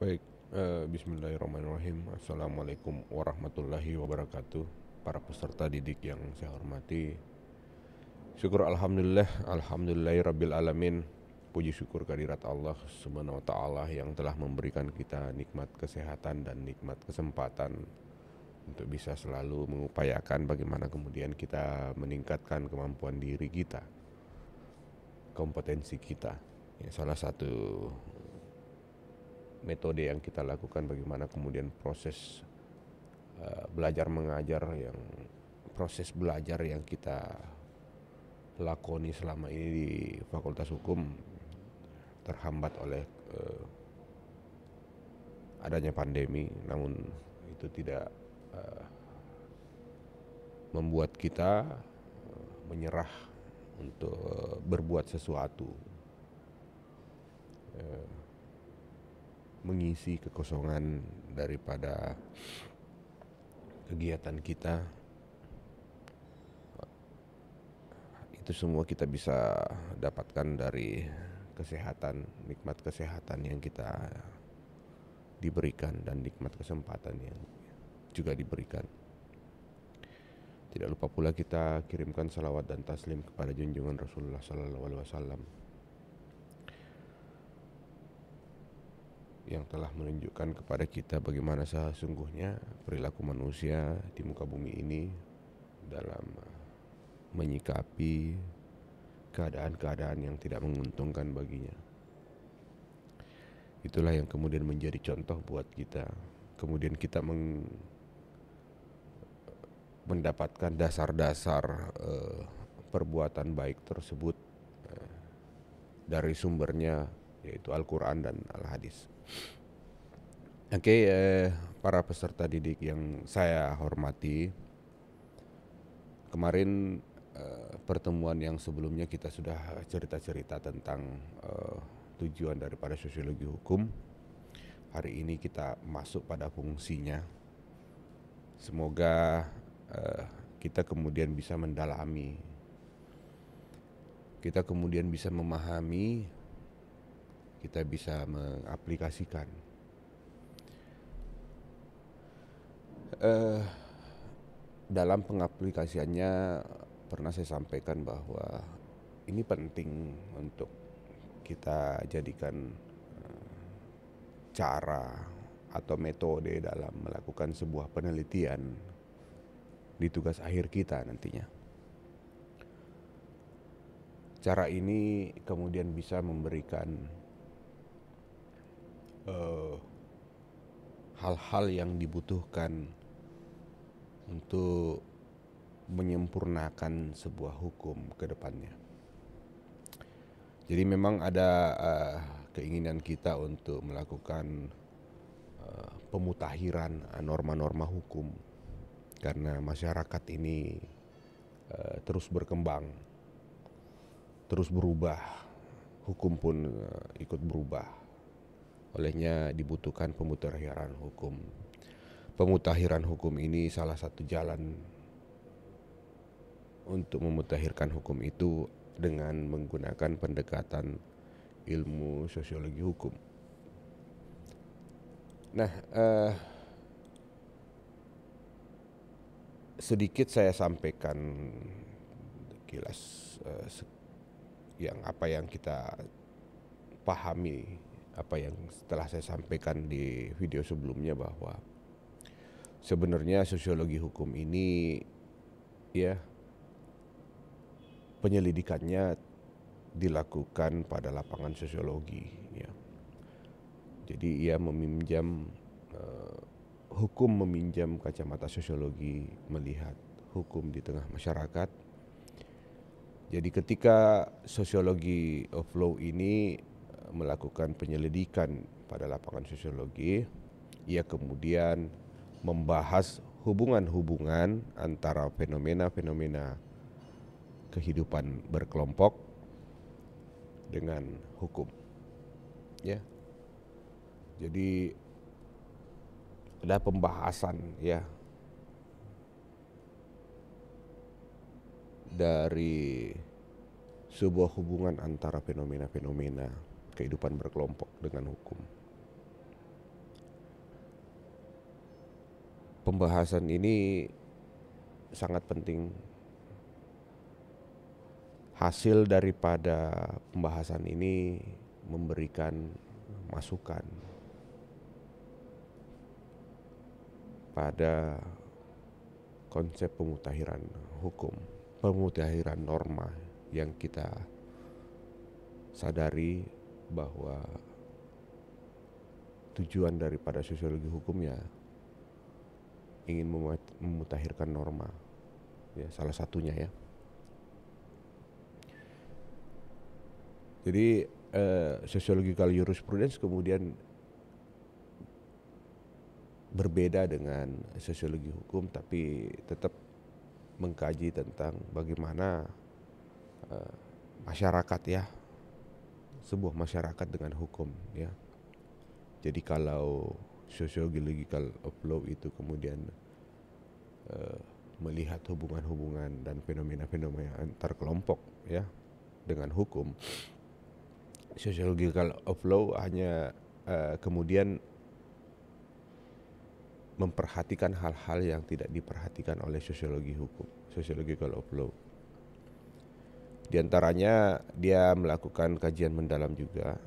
Baik, bismillahirrahmanirrahim. Assalamualaikum warahmatullahi wabarakatuh. Para peserta didik yang saya hormati, syukur alhamdulillahirabbil alamin. Puji syukur kehadirat Allah Subhanahu wa taala yang telah memberikan kita nikmat kesehatan dan nikmat kesempatan untuk bisa selalu mengupayakan bagaimana kemudian kita meningkatkan kemampuan diri kita, kompetensi kita. Ya, salah satu metode yang kita lakukan bagaimana kemudian proses belajar mengajar, yang proses belajar yang kita lakoni selama ini di Fakultas Hukum terhambat oleh adanya pandemi, namun itu tidak membuat kita menyerah untuk berbuat sesuatu, mengisi kekosongan daripada kegiatan kita. Itu semua kita bisa dapatkan dari kesehatan, nikmat kesehatan yang kita diberikan dan nikmat kesempatan yang juga diberikan. Tidak lupa pula kita kirimkan salawat dan taslim kepada junjungan Rasulullah SAW yang telah menunjukkan kepada kita bagaimana sesungguhnya perilaku manusia di muka bumi ini dalam menyikapi keadaan-keadaan yang tidak menguntungkan baginya. Itulah yang kemudian menjadi contoh buat kita. Kemudian kita mendapatkan dasar-dasar perbuatan baik tersebut dari sumbernya, yaitu Al-Quran dan Al-Hadis. Oke, para peserta didik yang saya hormati, kemarin pertemuan yang sebelumnya kita sudah cerita-cerita tentang tujuan daripada sosiologi hukum. Hari ini kita masuk pada fungsinya. Semoga kita kemudian bisa mendalami, kita kemudian bisa memahami, kita bisa mengaplikasikan. Dalam pengaplikasiannya pernah saya sampaikan bahwa ini penting untuk kita jadikan cara atau metode dalam melakukan sebuah penelitian di tugas akhir kita nantinya. Cara ini kemudian bisa memberikan hal-hal yang dibutuhkan untuk menyempurnakan sebuah hukum ke depannya. Jadi memang ada keinginan kita untuk melakukan pemutakhiran norma-norma hukum, karena masyarakat ini terus berkembang, terus berubah, hukum pun ikut berubah. Olehnya dibutuhkan pemutakhiran hukum. Pemutakhiran hukum ini salah satu jalan untuk memutakhirkan hukum itu dengan menggunakan pendekatan ilmu sosiologi hukum. Nah, sedikit saya sampaikan kilas apa yang kita pahami, apa yang setelah saya sampaikan di video sebelumnya, bahwa sebenarnya sosiologi hukum ini ya penyelidikannya dilakukan pada lapangan sosiologi ya. Jadi ia meminjam hukum meminjam kacamata sosiologi melihat hukum di tengah masyarakat. Jadi ketika sosiologi of law ini melakukan penyelidikan pada lapangan sosiologi, ia kemudian membahas hubungan-hubungan antara fenomena-fenomena kehidupan berkelompok dengan hukum. Ya. Jadi ada pembahasan ya dari sebuah hubungan antara fenomena-fenomena kehidupan berkelompok dengan hukum. pembahasan ini sangat penting. Hasil daripada pembahasan ini memberikan masukan pada konsep pemutahiran hukum, pemutahiran norma yang kita sadari bahwa tujuan daripada sosiologi hukum ya ingin memutahirkan norma, ya salah satunya ya. Jadi sociological jurisprudence kemudian berbeda dengan sosiologi hukum, tapi tetap mengkaji tentang bagaimana masyarakat ya, sebuah masyarakat dengan hukum ya. Jadi kalau sociological of law itu kemudian melihat hubungan-hubungan dan fenomena-fenomena antar kelompok ya dengan hukum, sociological of law hanya kemudian memperhatikan hal-hal yang tidak diperhatikan oleh sosiologi hukum, sociological of law. Di antaranya dia melakukan kajian mendalam juga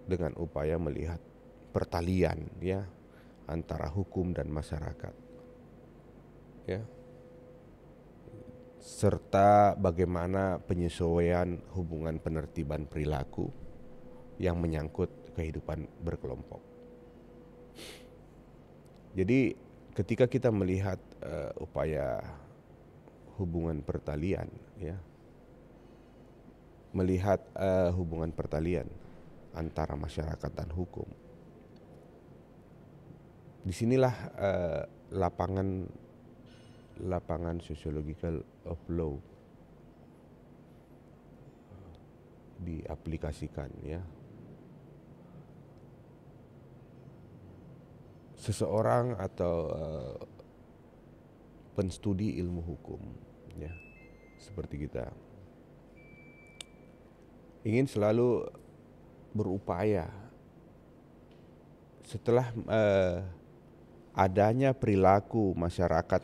dengan upaya melihat pertalian ya antara hukum dan masyarakat. Ya. Serta bagaimana penyesuaian hubungan penertiban perilaku yang menyangkut kehidupan berkelompok. Jadi ketika kita melihat upaya hubungan pertalian ya, melihat hubungan pertalian antara masyarakat dan hukum, disinilah lapangan sociological of law diaplikasikan ya. Seseorang atau penstudi ilmu hukum ya, seperti kita ingin selalu berupaya setelah adanya perilaku masyarakat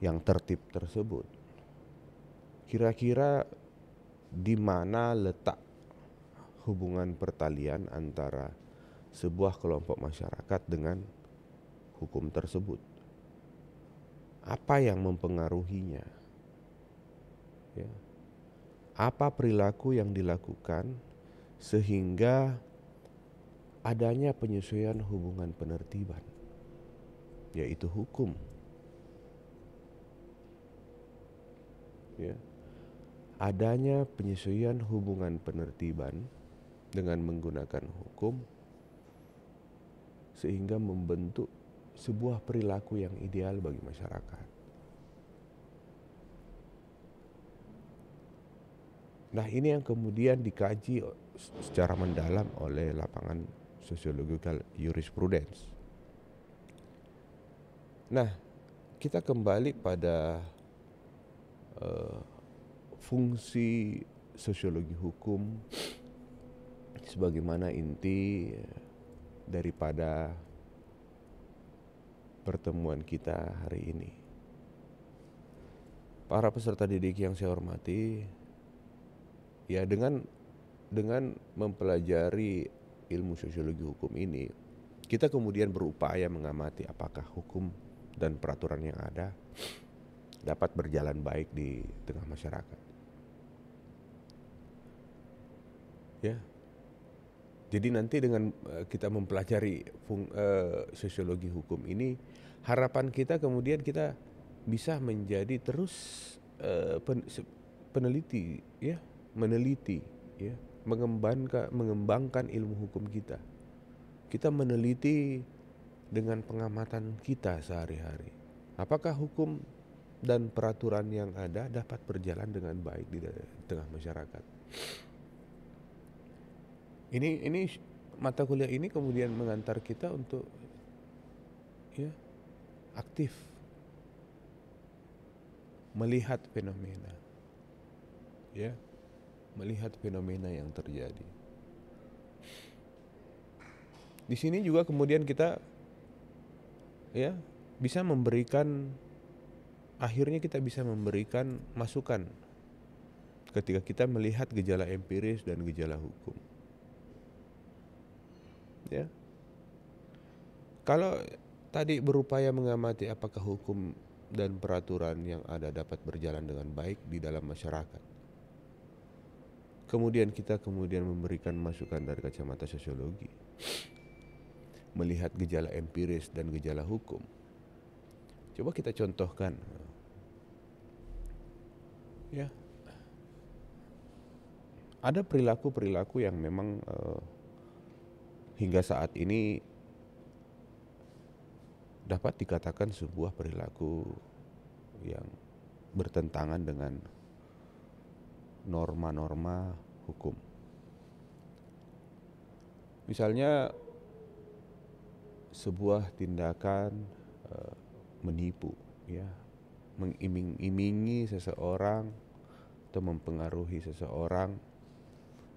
yang tertib tersebut, kira-kira di mana letak hubungan pertalian antara sebuah kelompok masyarakat dengan hukum tersebut? Apa yang mempengaruhinya? Ya. Apa perilaku yang dilakukan sehingga adanya penyesuaian hubungan penertiban, yaitu hukum. Ya. Adanya penyesuaian hubungan penertiban dengan menggunakan hukum sehingga membentuk sebuah perilaku yang ideal bagi masyarakat. Nah, ini yang kemudian dikaji secara mendalam oleh lapangan sociological jurisprudence. Nah, kita kembali pada fungsi sosiologi hukum sebagaimana inti daripada pertemuan kita hari ini. Para peserta didik yang saya hormati, ya dengan mempelajari ilmu sosiologi hukum ini, kita kemudian berupaya mengamati apakah hukum dan peraturan yang ada dapat berjalan baik di tengah masyarakat. Ya. Jadi nanti dengan kita mempelajari sosiologi hukum ini, harapan kita kemudian kita bisa menjadi terus peneliti ya, meneliti ya, mengembangkan ilmu hukum kita. Kita meneliti dengan pengamatan kita sehari-hari. Apakah hukum dan peraturan yang ada dapat berjalan dengan baik di tengah masyarakat? Ini mata kuliah ini kemudian mengantar kita untuk ya aktif melihat fenomena, ya melihat fenomena yang terjadi. Di sini juga kemudian kita ya bisa memberikan, akhirnya kita bisa memberikan masukan ketika kita melihat gejala empiris dan gejala hukum. Ya, kalau tadi berupaya mengamati apakah hukum dan peraturan yang ada dapat berjalan dengan baik di dalam masyarakat, kemudian kita memberikan masukan dari kacamata sosiologi, melihat gejala empiris dan gejala hukum. Coba kita contohkan, ya, ada perilaku-perilaku yang memang hingga saat ini dapat dikatakan sebuah perilaku yang bertentangan dengan norma-norma hukum. Misalnya sebuah tindakan menipu, ya, mengiming-imingi seseorang atau mempengaruhi seseorang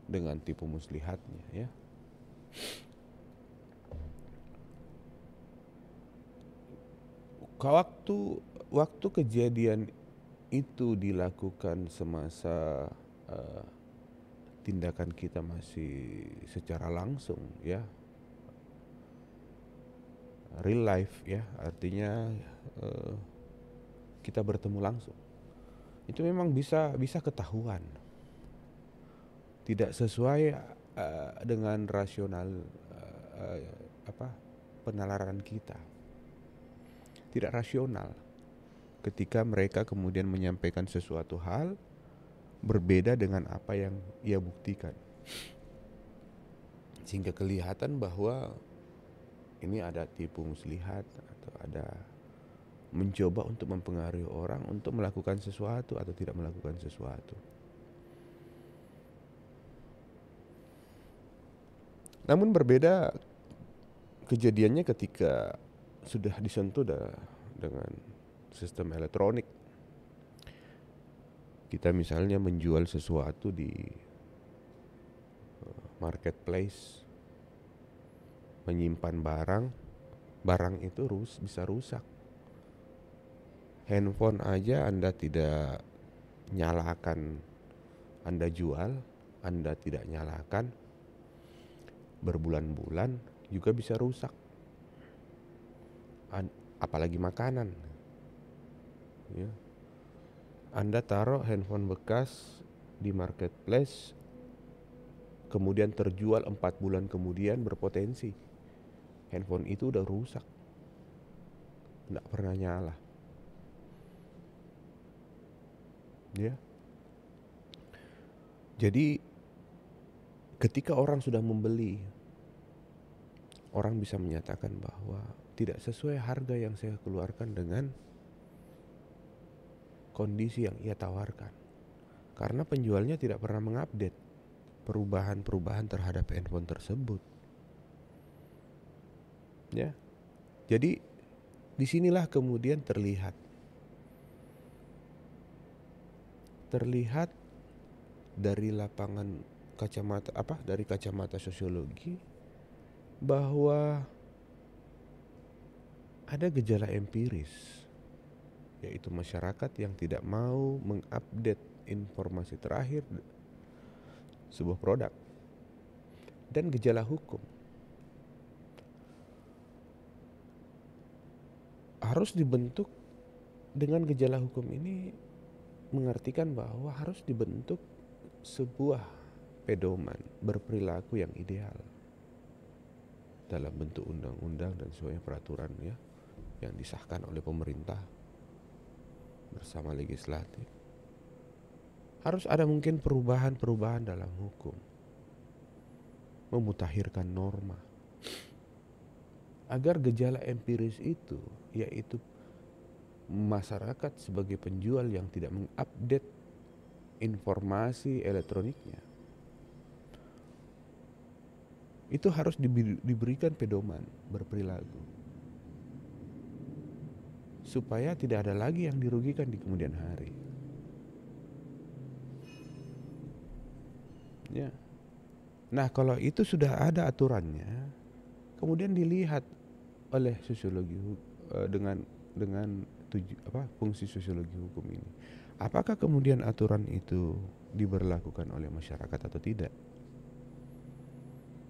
dengan tipu muslihatnya, ya. Waktu kejadian itu dilakukan semasa tindakan kita masih secara langsung, ya, real life, ya, artinya kita bertemu langsung, itu memang bisa ketahuan tidak sesuai dengan rasional penalaran kita, tidak rasional ketika mereka kemudian menyampaikan sesuatu hal berbeda dengan apa yang ia buktikan, sehingga kelihatan bahwa ini ada tipu muslihat atau ada mencoba untuk mempengaruhi orang untuk melakukan sesuatu atau tidak melakukan sesuatu. Namun berbeda kejadiannya ketika sudah disentuh dengan sistem elektronik. Kita misalnya menjual sesuatu di marketplace, menyimpan barang itu bisa rusak. Handphone aja Anda tidak nyalakan, Anda jual, Anda tidak nyalakan, berbulan-bulan juga bisa rusak. Apalagi makanan, ya. Anda taruh handphone bekas di marketplace, kemudian terjual 4 bulan kemudian, berpotensi handphone itu udah rusak, tidak pernah nyala, ya. Jadi ketika orang sudah membeli, orang bisa menyatakan bahwa tidak sesuai harga yang saya keluarkan dengan kondisi yang ia tawarkan, karena penjualnya tidak pernah mengupdate perubahan-perubahan terhadap handphone tersebut, ya. Jadi disinilah kemudian terlihat dari lapangan dari kacamata sosiologi bahwa ada gejala empiris, yaitu masyarakat yang tidak mau mengupdate informasi terakhir sebuah produk, dan gejala hukum. Harus dibentuk dengan gejala hukum ini, mengartikan bahwa harus dibentuk sebuah pedoman berperilaku yang ideal dalam bentuk undang-undang dan sesuai peraturan, ya, yang disahkan oleh pemerintah bersama legislatif. Harus ada mungkin perubahan-perubahan dalam hukum, memutakhirkan norma, agar gejala empiris itu, yaitu masyarakat sebagai penjual yang tidak mengupdate informasi elektroniknya, itu harus diberikan pedoman berperilaku, supaya tidak ada lagi yang dirugikan di kemudian hari, ya. Nah, kalau itu sudah ada aturannya, kemudian dilihat oleh sosiologi dengan fungsi sosiologi hukum ini. Apakah kemudian aturan itu diberlakukan oleh masyarakat atau tidak?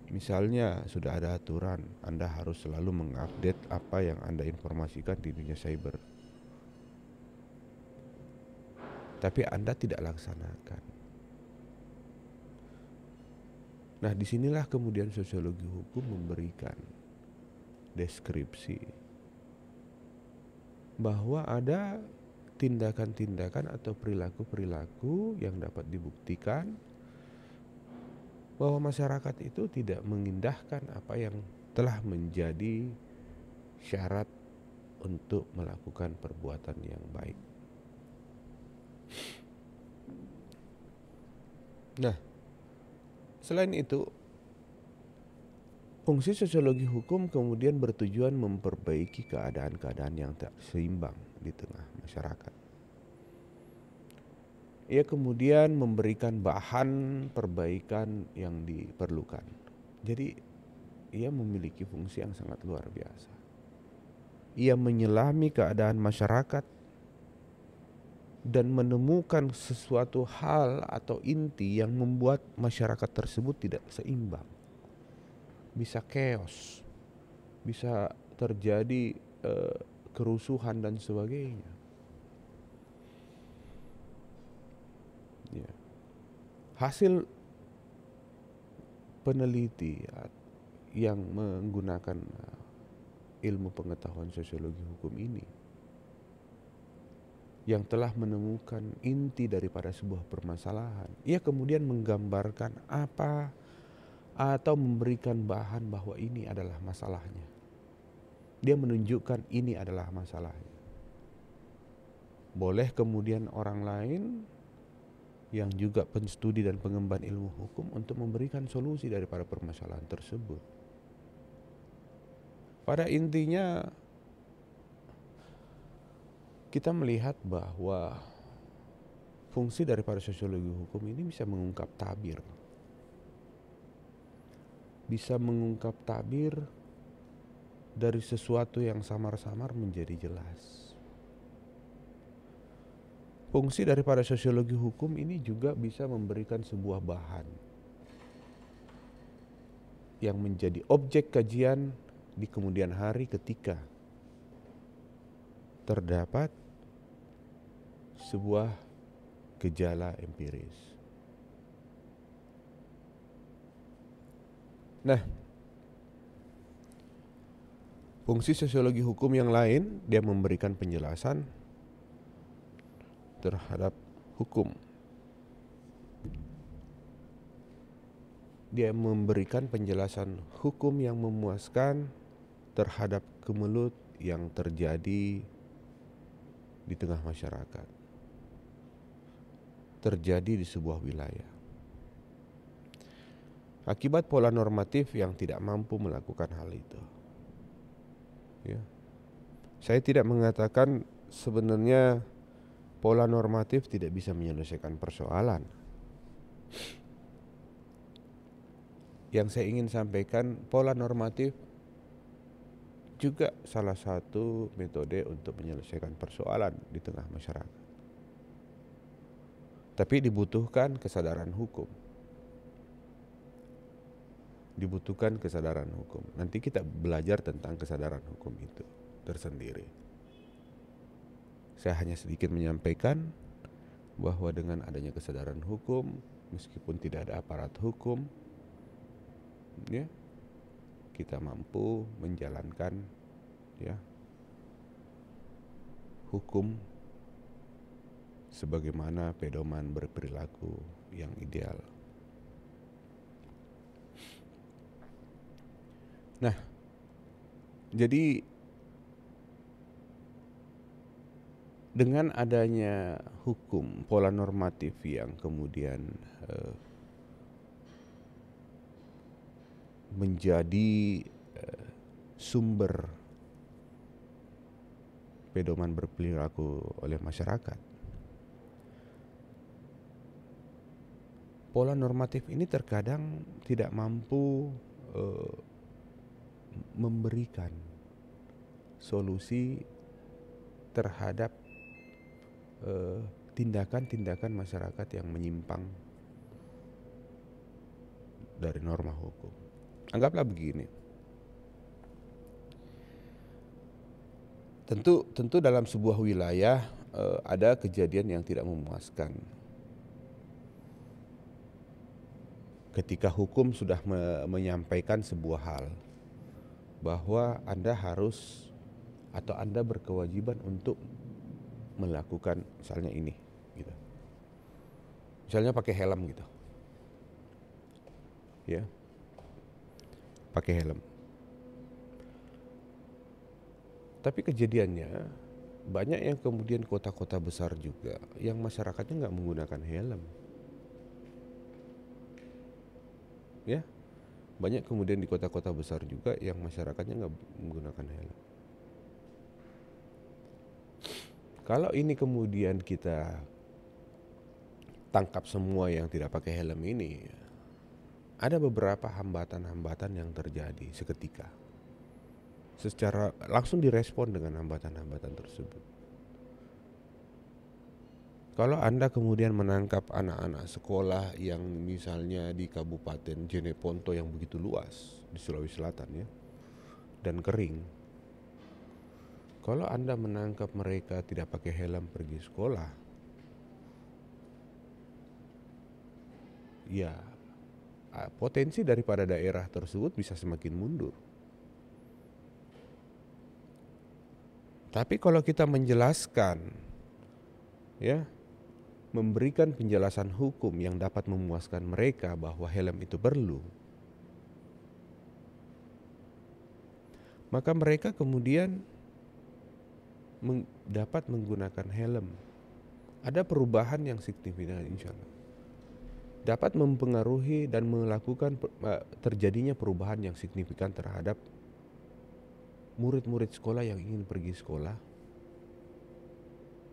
Misalnya sudah ada aturan, Anda harus selalu mengupdate apa yang Anda informasikan di dunia cyber, tapi Anda tidak laksanakan. Nah, disinilah kemudian sosiologi hukum memberikan deskripsi bahwa ada tindakan-tindakan atau perilaku-perilaku yang dapat dibuktikan bahwa masyarakat itu tidak mengindahkan apa yang telah menjadi syarat untuk melakukan perbuatan yang baik. Nah, selain itu, fungsi sosiologi hukum kemudian bertujuan memperbaiki keadaan-keadaan yang tak seimbang di tengah masyarakat. Ia kemudian memberikan bahan perbaikan yang diperlukan. Jadi, ia memiliki fungsi yang sangat luar biasa. Ia menyelami keadaan masyarakat dan menemukan sesuatu hal atau inti yang membuat masyarakat tersebut tidak seimbang. Bisa chaos, bisa terjadi kerusuhan dan sebagainya. Ya. Hasil peneliti yang menggunakan ilmu pengetahuan sosiologi hukum ini, yang telah menemukan inti daripada sebuah permasalahan, ia kemudian menggambarkan apa atau memberikan bahan bahwa ini adalah masalahnya. Dia menunjukkan ini adalah masalahnya. Boleh kemudian orang lain yang juga penstudi dan pengemban ilmu hukum untuk memberikan solusi daripada permasalahan tersebut. Pada intinya, kita melihat bahwa fungsi daripada sosiologi hukum ini bisa mengungkap tabir. Bisa mengungkap tabir dari sesuatu yang samar-samar menjadi jelas. Fungsi daripada sosiologi hukum ini juga bisa memberikan sebuah bahan yang menjadi objek kajian di kemudian hari ketika terdapat sebuah gejala empiris. Nah, fungsi sosiologi hukum yang lain, dia memberikan penjelasan terhadap hukum. Dia memberikan penjelasan hukum yang memuaskan terhadap kemelut yang terjadi di tengah masyarakat, terjadi di sebuah wilayah, akibat pola normatif yang tidak mampu melakukan hal itu. Ya. Saya tidak mengatakan sebenarnya pola normatif tidak bisa menyelesaikan persoalan. Yang saya ingin sampaikan, pola normatif juga salah satu metode untuk menyelesaikan persoalan di tengah masyarakat. Tapi dibutuhkan kesadaran hukum. Dibutuhkan kesadaran hukum. Nanti kita belajar tentang kesadaran hukum itu tersendiri. Saya hanya sedikit menyampaikan bahwa dengan adanya kesadaran hukum, meskipun tidak ada aparat hukum, ya, kita mampu menjalankan, ya, hukum sebagaimana pedoman berperilaku yang ideal. Nah, jadi dengan adanya hukum, pola normatif yang kemudian menjadi sumber pedoman berperilaku oleh masyarakat, pola normatif ini terkadang tidak mampu memberikan solusi terhadap tindakan-tindakan masyarakat yang menyimpang dari norma hukum. Anggaplah begini. Tentu dalam sebuah wilayah ada kejadian yang tidak memuaskan. Ketika hukum sudah menyampaikan sebuah hal bahwa Anda harus atau Anda berkewajiban untuk melakukan misalnya ini gitu. Misalnya pakai helm gitu. Ya. Pakai helm. Tapi kejadiannya banyak yang kemudian kota-kota besar juga yang masyarakatnya nggak menggunakan helm. Ya, banyak kemudian di kota-kota besar juga yang masyarakatnya nggak menggunakan helm. Kalau ini kemudian kita tangkap semua yang tidak pakai helm ini, ada beberapa hambatan-hambatan yang terjadi seketika. Secara langsung direspon dengan hambatan-hambatan tersebut. Kalau Anda kemudian menangkap anak-anak sekolah yang misalnya di Kabupaten Jeneponto yang begitu luas di Sulawesi Selatan ya, dan kering. Kalau Anda menangkap mereka tidak pakai helm pergi sekolah, ya potensi daripada daerah tersebut bisa semakin mundur. Tapi kalau kita menjelaskan, ya, memberikan penjelasan hukum yang dapat memuaskan mereka bahwa helm itu perlu, maka mereka kemudian dapat menggunakan helm. Ada perubahan yang signifikan insya Allah. Dapat mempengaruhi dan melakukan terjadinya perubahan yang signifikan terhadap murid-murid sekolah yang ingin pergi sekolah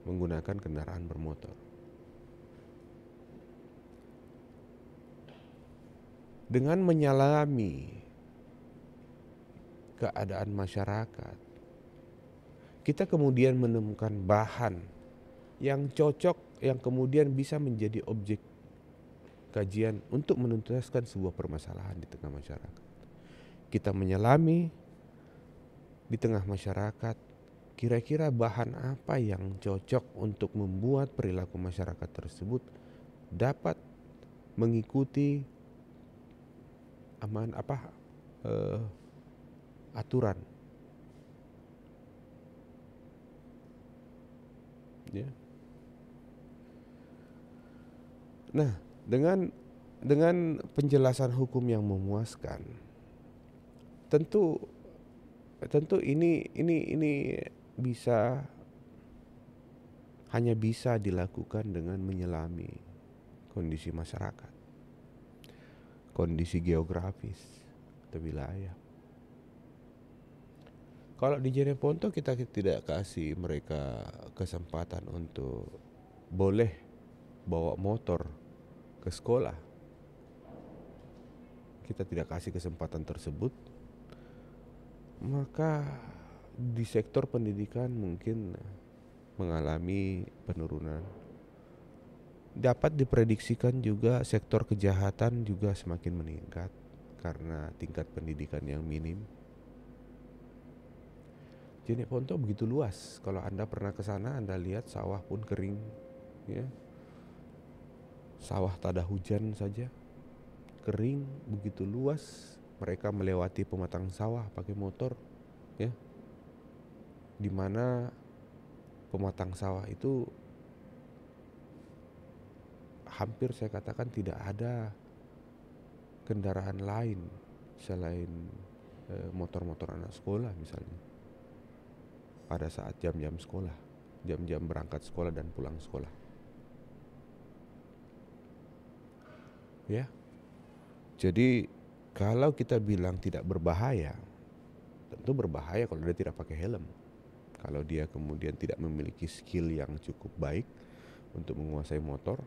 menggunakan kendaraan bermotor. Dengan menyelami keadaan masyarakat, kita kemudian menemukan bahan yang cocok yang kemudian bisa menjadi objek kajian untuk menuntaskan sebuah permasalahan di tengah masyarakat. Kita menyelami di tengah masyarakat, kira-kira bahan apa yang cocok untuk membuat perilaku masyarakat tersebut dapat mengikuti aturan. Ya. Nah, dengan penjelasan hukum yang memuaskan, tentu ini hanya bisa dilakukan dengan menyelami kondisi masyarakat, kondisi geografis atau wilayah. Kalau di Jeneponto kita tidak kasih mereka kesempatan untuk boleh bawa motor ke sekolah, kita tidak kasih kesempatan tersebut, maka di sektor pendidikan mungkin mengalami penurunan. Dapat diprediksikan juga sektor kejahatan juga semakin meningkat karena tingkat pendidikan yang minim. Jeneponto begitu luas. Kalau Anda pernah ke sana, Anda lihat sawah pun kering, ya. Sawah tada hujan saja kering, begitu luas. Mereka melewati pematang sawah pakai motor, ya. Di mana pematang sawah itu hampir saya katakan tidak ada kendaraan lain selain motor-motor anak sekolah misalnya. Pada saat jam-jam sekolah, jam-jam berangkat sekolah dan pulang sekolah. Ya. Jadi kalau kita bilang tidak berbahaya, tentu berbahaya kalau dia tidak pakai helm. Kalau dia kemudian tidak memiliki skill yang cukup baik untuk menguasai motor,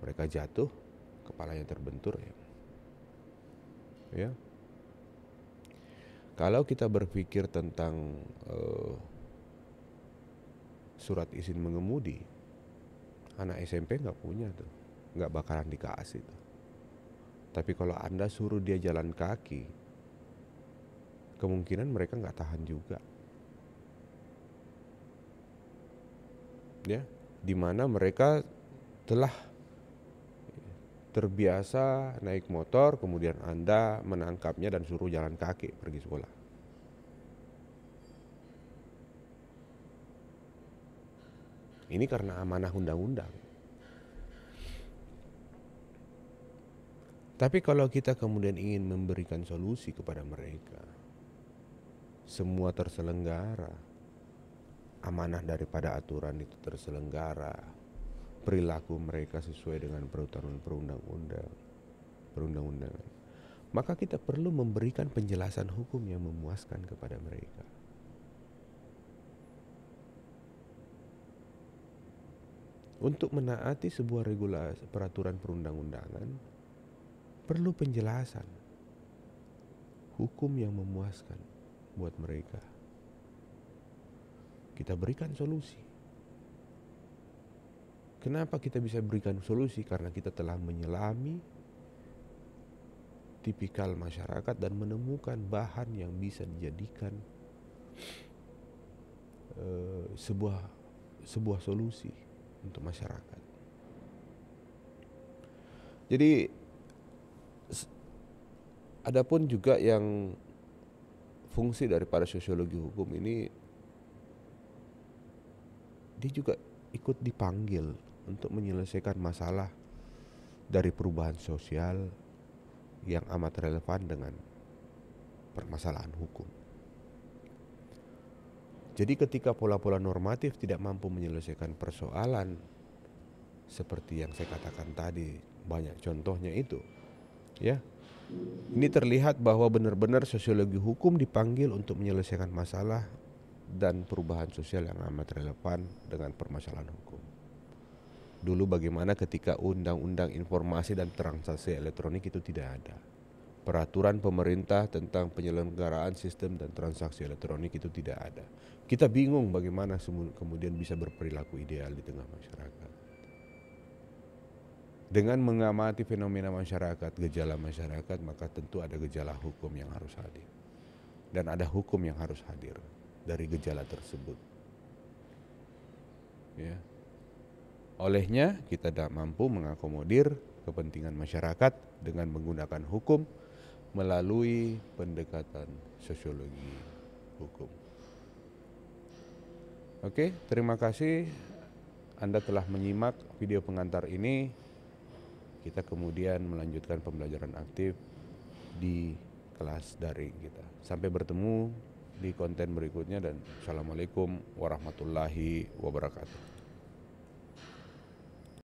mereka jatuh, kepalanya terbentur ya. Ya. Kalau kita berpikir tentang surat izin mengemudi, anak SMP nggak punya tuh, nggak bakalan dikasih tuh. Tapi kalau Anda suruh dia jalan kaki, kemungkinan mereka nggak tahan juga. Ya, dimana mereka telah terbiasa naik motor, kemudian Anda menangkapnya dan suruh jalan kaki pergi sekolah. Ini karena amanah undang-undang. Tapi kalau kita kemudian ingin memberikan solusi kepada mereka, semua terselenggara, amanah daripada aturan itu terselenggara, perilaku mereka sesuai dengan peraturan perundang-undangan, maka kita perlu memberikan penjelasan hukum yang memuaskan kepada mereka. Untuk menaati sebuah regulasi peraturan perundang-undangan, perlu penjelasan hukum yang memuaskan buat mereka. Kita berikan solusi. Kenapa kita bisa berikan solusi? Karena kita telah menyelami tipikal masyarakat dan menemukan bahan yang bisa dijadikan sebuah solusi untuk masyarakat. Jadi adapun juga yang fungsi daripada sosiologi hukum ini, dia juga ikut dipanggil untuk menyelesaikan masalah dari perubahan sosial yang amat relevan dengan permasalahan hukum. Jadi ketika pola-pola normatif tidak mampu menyelesaikan persoalan seperti yang saya katakan tadi, banyak contohnya itu, ya. Ini terlihat bahwa benar-benar sosiologi hukum dipanggil untuk menyelesaikan masalah dan perubahan sosial yang amat relevan dengan permasalahan hukum. Dulu bagaimana ketika Undang-Undang Informasi dan Transaksi Elektronik itu tidak ada. Peraturan pemerintah tentang penyelenggaraan sistem dan transaksi elektronik itu tidak ada. Kita bingung bagaimana kemudian bisa berperilaku ideal di tengah masyarakat. Dengan mengamati fenomena masyarakat, gejala masyarakat, maka tentu ada gejala hukum yang harus hadir. Dan ada hukum yang harus hadir dari gejala tersebut. Ya. Olehnya kita tidak mampu mengakomodir kepentingan masyarakat dengan menggunakan hukum melalui pendekatan sosiologi hukum. Oke, terima kasih Anda telah menyimak video pengantar ini. Kita kemudian melanjutkan pembelajaran aktif di kelas daring kita. Sampai bertemu di konten berikutnya dan Assalamualaikum warahmatullahi wabarakatuh.